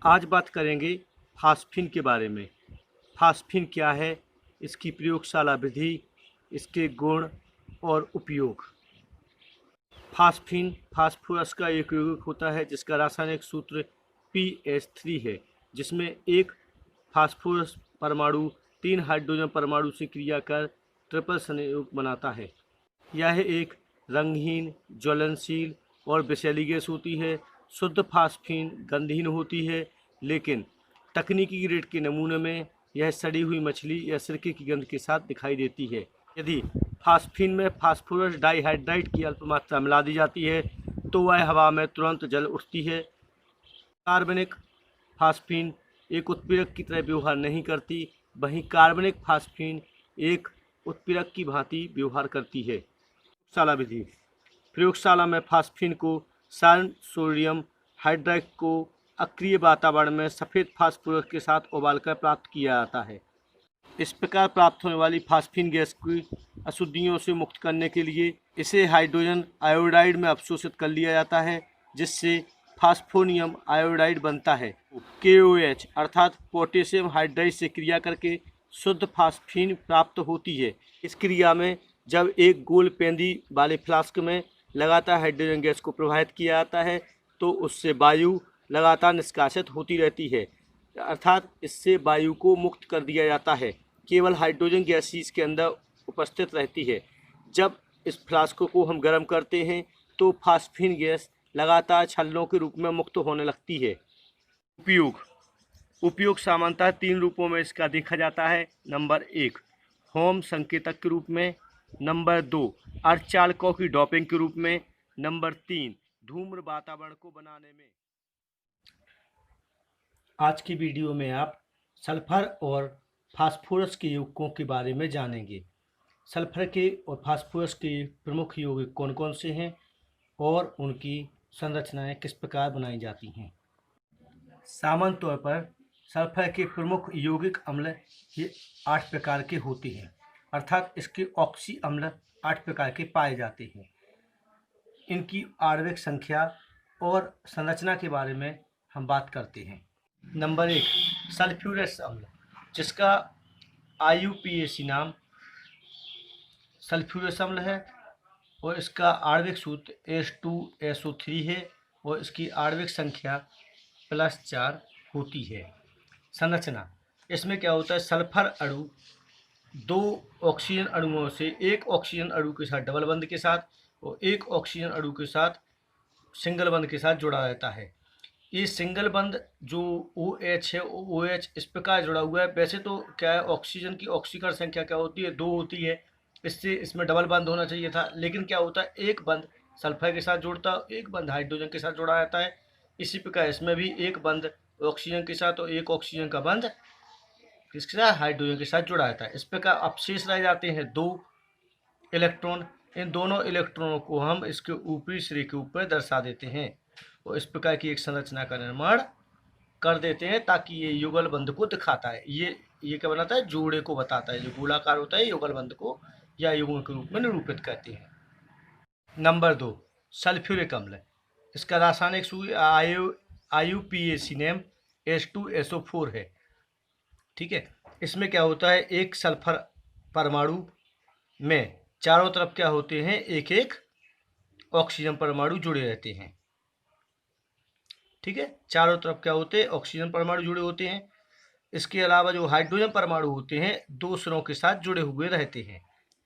आज बात करेंगे फास्फिन के बारे में। फास्फिन क्या है, इसकी प्रयोगशाला विधि, इसके गुण और उपयोग। फास्फिन फास्फोरस का एक यौगिक होता है जिसका रासायनिक सूत्र PH3 है, जिसमें एक फास्फोरस परमाणु 3 हाइड्रोजन परमाणु से क्रिया कर ट्रिपल संयुग बनाता है। यह एक रंगहीन, ज्वलनशील और विषैली गैस होती है। शुद्ध फास्फिन गंधहीन होती है, लेकिन तकनीकी ग्रेड के नमूने में यह सड़ी हुई मछली या सिरके की गंध के साथ दिखाई देती है। यदि फास्फिन में फास्फोरस डाइहाइड्राइड की अल्प मात्रा मिला दी जाती है तो वह हवा में तुरंत जल उठती है। कार्बनिक फास्फिन एक उत्प्रेरक की तरह व्यवहार नहीं करती, वहीं कार्बनिक फास्फिन एक उत्प्रेरक की भांति व्यवहार करती है। प्रयोगशाला विधि। प्रयोगशाला में फास्फिन को सारण सोडियम हाइड्राइड को अक्रिय वातावरण में सफ़ेद फास्फोरस के साथ उबालकर प्राप्त किया जाता है। इस प्रकार प्राप्त होने वाली फास्फिन गैस की अशुद्धियों से मुक्त करने के लिए इसे हाइड्रोजन आयोडाइड में अवशोषित कर लिया जाता है, जिससे फास्फोनियम आयोडाइड बनता है। KOH अर्थात पोटेशियम हाइड्राइड से क्रिया करके शुद्ध फास्फिन प्राप्त होती है। इस क्रिया में जब एक गोल पेंदी वाले फ्लास्क में लगातार हाइड्रोजन गैस को प्रवाहित किया जाता है तो उससे वायु लगातार निष्कासित होती रहती है, अर्थात इससे वायु को मुक्त कर दिया जाता है। केवल हाइड्रोजन गैस ही इसके अंदर उपस्थित रहती है। जब इस फ्लास्क को हम गर्म करते हैं तो फास्फिन गैस लगातार छल्लों के रूप में मुक्त होने लगती है। उपयोग सामान्यतः 3 रूपों में इसका देखा जाता है। नंबर 1 होम संकेतक के रूप में, नंबर 2 अर्धचालकों की डोपिंग के रूप में, नंबर 3 धूम्र वातावरण को बनाने में। आज की वीडियो में आप सल्फर और फास्फोरस के यौगिकों के बारे में जानेंगे। सल्फर के और फास्फोरस के प्रमुख यौगिक कौन कौन से हैं और उनकी संरचनाएं किस प्रकार बनाई जाती हैं। सामान्य तौर पर सल्फर के प्रमुख यौगिक अम्ल ये 8 प्रकार के होते हैं, अर्थात इसके ऑक्सी अम्ल 8 प्रकार के पाए जाते हैं। इनकी आणविक संख्या और संरचना के बारे में हम बात करते हैं। नंबर 1 सल्फ्यूरस अम्ल, जिसका IUPAC नाम सल्फ्यूरस अम्ल है और इसका आणविक सूत्र H2SO3 है और इसकी आणविक संख्या +4 होती है। संरचना, इसमें क्या होता है, सल्फर अणु 2 ऑक्सीजन अणुओं से एक ऑक्सीजन अणु के साथ डबल बंध के साथ और एक ऑक्सीजन अणु के साथ सिंगल बंध के साथ जुड़ा रहता है। ये सिंगल बंध जो OH है, OH इस प्रकार जुड़ा हुआ है। वैसे तो क्या है, ऑक्सीजन की ऑक्सीकरण संख्या क्या होती है, 2 होती है, इससे इसमें डबल बंध होना चाहिए था, लेकिन क्या होता है, एक बंध सल्फर के साथ जुड़ता है, एक बंध हाइड्रोजन के साथ जुड़ा रहता है। इसी प्रकार इसमें भी एक बंध ऑक्सीजन के साथ और एक ऑक्सीजन का बंध किसके साथ, हाइड्रोजन के साथ जुड़ा रहता है। इस प्रकार अवशेष रह जाते हैं 2 इलेक्ट्रॉन। इन दोनों इलेक्ट्रॉनों को हम इसके ऊपरी सिरे के ऊपर दर्शा देते हैं और इस प्रकार की एक संरचना का निर्माण कर देते हैं, ताकि ये युगल बंध को दिखाता है। ये क्या बनाता है, जोड़े को बताता है। जो गोलाकार होता है युगल बंध को या युग्म के रूप में निरूपित करते हैं। नंबर 2 सल्फ्यूरिक अम्ल, इसका रासायनिक सूत्र IUPAC नेम H2SO4 है। ठीक है, इसमें क्या होता है, एक सल्फर परमाणु में चारों तरफ क्या होते हैं, एक एक ऑक्सीजन परमाणु जुड़े रहते हैं। ठीक है, चारों तरफ क्या होते हैं, ऑक्सीजन परमाणु जुड़े होते हैं। इसके अलावा जो हाइड्रोजन परमाणु होते हैं 2 सिरों के साथ जुड़े हुए रहते हैं,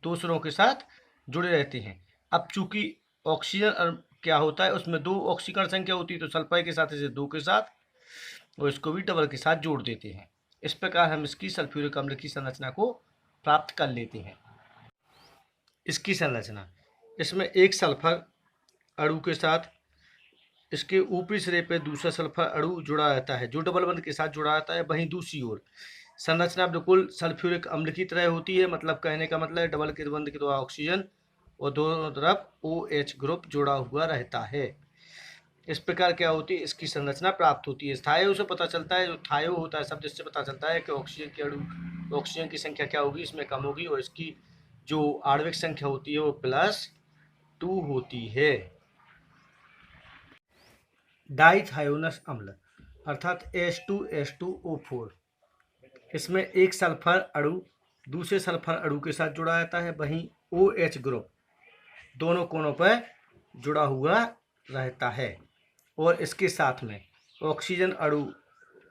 2 सिरों के साथ जुड़े रहते हैं। अब चूंकि ऑक्सीजन क्या होता है, उसमें 2 ऑक्सीकरण संख्या होती है, तो सल्फर के साथ इसे 2 के साथ और इसको भी डबल के साथ जोड़ देते हैं। इस प्रकार हम इसकी सल्फ्यूरिक अम्ल की संरचना को प्राप्त कर लेते हैं। इसकी संरचना, इसमें एक सल्फर अणु के साथ इसके ऊपरी सिरे पे दूसरा सल्फर अणु जुड़ा रहता है जो डबल बंध के साथ जुड़ा रहता है। वहीं दूसरी ओर संरचना बिल्कुल सल्फ्यूरिक अम्ल की तरह होती है। मतलब कहने का मतलब है डबल के बंध के द्वारा ऑक्सीजन और दोनों तरफ OH ग्रुप जुड़ा हुआ रहता है। इस प्रकार क्या होती है, इसकी संरचना प्राप्त होती है। थायो से पता चलता है, जो थायो होता है शब्द, इससे पता चलता है कि ऑक्सीजन के अणु, ऑक्सीजन की संख्या क्या होगी, इसमें कम होगी और इसकी जो आणविक संख्या होती है वो +2 होती है। डाइथायोनस अम्ल, अर्थात H2SO4। इसमें एक सल्फर अणु दूसरे सल्फर अणु के साथ जुड़ा रहता है, वहीं OH ग्रुप दोनों कोनों पर जुड़ा हुआ रहता है। और इसके साथ में ऑक्सीजन अणु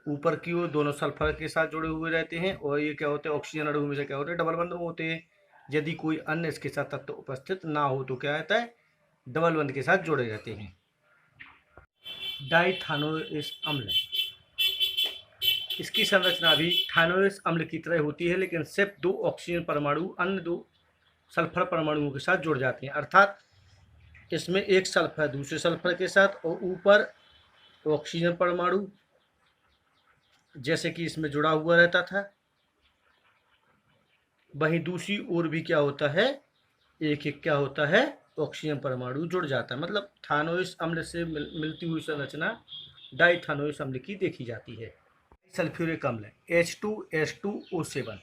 ऊपर की ओर दोनों सल्फर के साथ जुड़े हुए रहते हैं। और ये क्या होते हैं, ऑक्सीजन अणु में से क्या होते हैं, डबल बंध होते हैं। यदि कोई अन्य इसके साथ तत्व उपस्थित ना हो तो क्या रहता है, डबल बंध के साथ जुड़े रहते हैं। डाइथानोइक अम्ल, इसकी संरचना भी थाइनोइक अम्ल की तरह होती है, लेकिन सिर्फ 2 ऑक्सीजन परमाणु अन्य 2 सल्फर परमाणुओं के साथ जुड़ जाते हैं। अर्थात इसमें एक सल्फर दूसरे सल्फर के साथ और ऊपर ऑक्सीजन परमाणु जैसे कि इसमें जुड़ा हुआ रहता था, वहीं दूसरी ओर भी क्या होता है, एक एक क्या होता है, ऑक्सीजन परमाणु जुड़ जाता है। मतलब थाइनोइक अम्ल से मिलती हुई संरचना डाइथानोइक अम्ल की देखी जाती है। सल्फ्यूरिक अम्ल H2S2O7,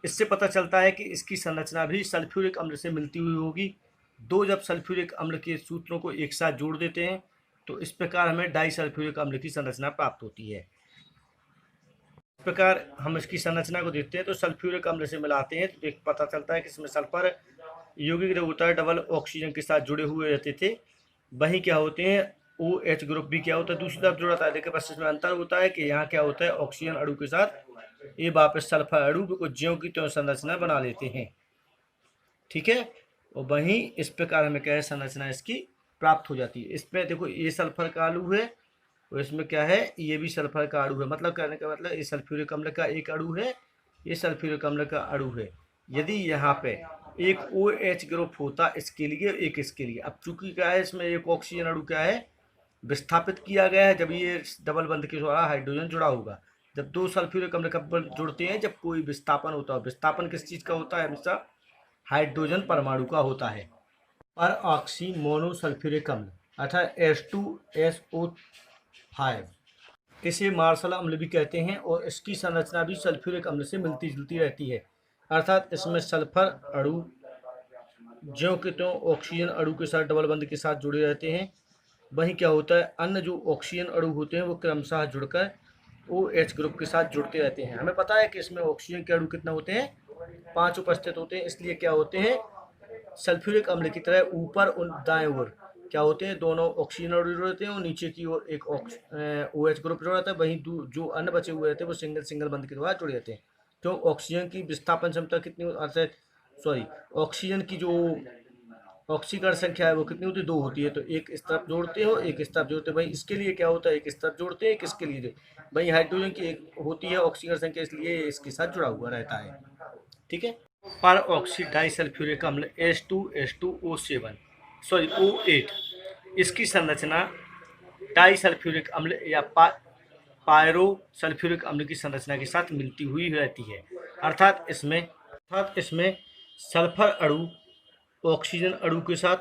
इससे पता चलता है कि इसकी संरचना भी सल्फ्यूरिक अम्ल से मिलती हुई होगी। दो जब सल्फ्यूरिक अम्ल के सूत्रों को एक साथ जोड़ देते हैं तो इस प्रकार हमें डाइसल्फ्यूरिक अम्ल की संरचना प्राप्त होती है। इस प्रकार हम इसकी संरचना को देखते हैं तो सल्फ्यूरिक अम्ल से मिलाते हैं तो एक पता चलता है कि इसमें सल्फर यौगिक जो होता है डबल ऑक्सीजन के साथ जुड़े हुए रहते थे। वहीं क्या होते हैं, OH ग्रुप भी क्या होता है, दूसरी तरफ जुड़ा था, लेकिन बस इसमें अंतर होता है कि यहाँ क्या होता है, ऑक्सीजन अणु के साथ ये वापस सल्फर अणु को ज्यों की त्यों संरचना बना लेते हैं। ठीक है, और वहीं इस प्रकार हमें क्या है, संरचना इसकी प्राप्त हो जाती है। इसमें देखो ये सल्फर का अणु है और इसमें क्या है, ये भी सल्फर का अणु है। मतलब कहने का मतलब ये सल्फ्यूरिक अम्ल का एक अणु है, ये सल्फ्यूरिक अम्ल का अणु है। यदि यहाँ पे एक OH ग्रुप होता इसके लिए, एक इसके लिए, अब चूंकि क्या है, इसमें एक ऑक्सीजन अणु क्या है विस्थापित किया गया है, जब ये डबल बंध के द्वारा हाइड्रोजन जुड़ा होगा। जब दो सल्फ्यूरिक अम्ल कब जुड़ते हैं, जब कोई विस्थापन होता है। विस्थापन किस चीज़ का होता है, हमेशा हाइड्रोजन परमाणु का होता है। पर ऑक्सी मोनोसल्फ्यूरिक अम्ल अर्थात H2SO5, इसे मार्शल अम्ल भी कहते हैं और इसकी संरचना भी सल्फ्यूरिक अम्ल से मिलती जुलती रहती है। अर्थात इसमें सल्फर अणु ज्यों के त्यों ऑक्सीजन अणु के साथ डबल बंध के साथ जुड़े रहते हैं। वहीं क्या होता है, अन्य जो ऑक्सीजन अणु होते हैं वो क्रमशः जुड़कर OH ग्रुप के साथ जुड़ते रहते हैं। हमें पता है कि इसमें ऑक्सीजन के अणु कितना होते हैं, 5 उपस्थित होते हैं। इसलिए क्या होते हैं, सल्फ्यूरिक अम्ल की तरह ऊपर और दाएं ओर क्या होते हैं, दोनों ऑक्सीजन अणु जुड़े रहते हैं और नीचे की ओर एक OH ग्रुप जुड़ा रहता है। वहीं जो अन्य बचे हुए रहते हैं वो सिंगल सिंगल बंध के द्वारा जुड़े रहते हैं। तो ऑक्सीजन की विस्थापन क्षमता कितनी, ऑक्सीजन की जो ऑक्सीकरण संख्या है वो कितनी होती है, 2 होती है। तो एक इस तरफ जोड़ते हो, एक इस तरफ जोड़ते हो। भाई इसके लिए क्या होता है, एक इस तरफ जोड़ते हैं, एक इसके लिए। भाई हाइड्रोजन की एक होती है ऑक्सीकरण संख्या, इसलिए इसके साथ जुड़ा हुआ रहता है। ठीक है, पर ऑक्सी डाइसल्फ्यूरिक अम्ल O8, इसकी संरचना डाइसल्फ्यूरिक अम्ल या पायरो सल्फ्यूरिक अम्ल की संरचना के साथ मिलती हुई रहती है। अर्थात इसमें सल्फर अणु ऑक्सीजन अणु के साथ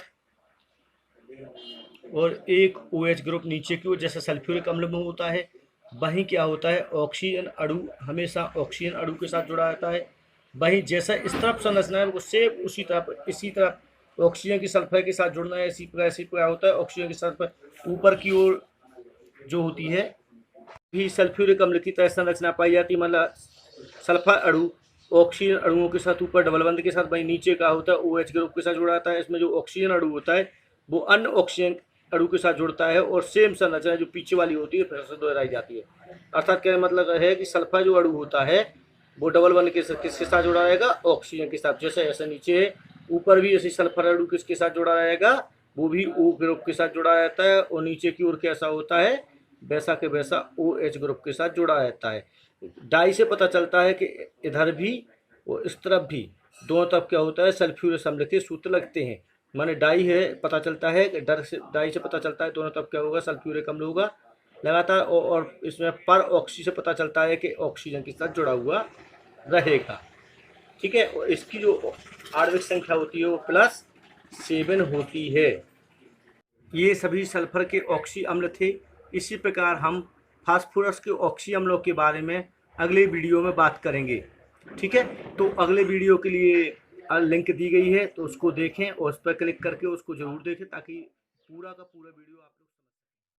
और एक OH ग्रुप नीचे की ओर जैसा सल्फ्यूरिक अम्ल में होता है। वहीं क्या होता है, ऑक्सीजन अणु हमेशा ऑक्सीजन अणु के साथ जुड़ा रहता है। वहीं जैसा इस तरफ संरचना है वो सेम इसी तरफ ऑक्सीजन की सल्फर के साथ जुड़ना है। इसी प्रकार होता है, ऑक्सीजन की सल्फर ऊपर की ओर जो होती है भी सल्फ्यूरिक अम्ल की तरह संरचना पाई जाती है। मतलब सल्फर अणु ऑक्सीजन अणुओं के साथ ऊपर डबल बंध के साथ, वहीं नीचे का होता है OH ग्रुप के साथ जुड़ा रहता है। इसमें जो ऑक्सीजन अणु होता है वो अन्य ऑक्सीजन अणु के साथ जुड़ता है और सेम संरचना जो पीछे वाली होती है फिर से दोहराई जाती है। अर्थात क्या मतलब है कि सल्फर जो अणु होता है वो डबल बंध के किसके साथ जुड़ा रहेगा, ऑक्सीजन के साथ। जैसे ऐसे नीचे है, ऊपर भी ऐसे सल्फर अणु किसके साथ जुड़ा रहेगा, वो भी O ग्रुप के साथ जुड़ा रहता है। और नीचे की ओर कैसा होता है, वैसा के वैसा OH ग्रुप के साथ जुड़ा रहता है। डाई से पता चलता है कि इधर भी और इस तरफ भी दोनों तरफ क्या होता है, सल्फ्यूरिक अम्ल के सूत्र लगते हैं। माने डाई है, पता चलता है कि डाई से पता चलता है दोनों तरफ क्या होगा, सल्फ्यूरिक अम्ल होगा लगातार। और इसमें पर ऑक्सी से पता चलता है कि ऑक्सीजन के साथ जुड़ा हुआ रहेगा। ठीक है, और इसकी जो आणविक संख्या होती है वो +7 होती है। ये सभी सल्फर के ऑक्सी अम्ल थे। इसी प्रकार हम फास्फोरस के ऑक्सी अम्लों के बारे में अगले वीडियो में बात करेंगे। ठीक है, तो अगले वीडियो के लिए लिंक दी गई है, तो उसको देखें और उस पर क्लिक करके उसको ज़रूर देखें ताकि पूरा का पूरा वीडियो आप लोग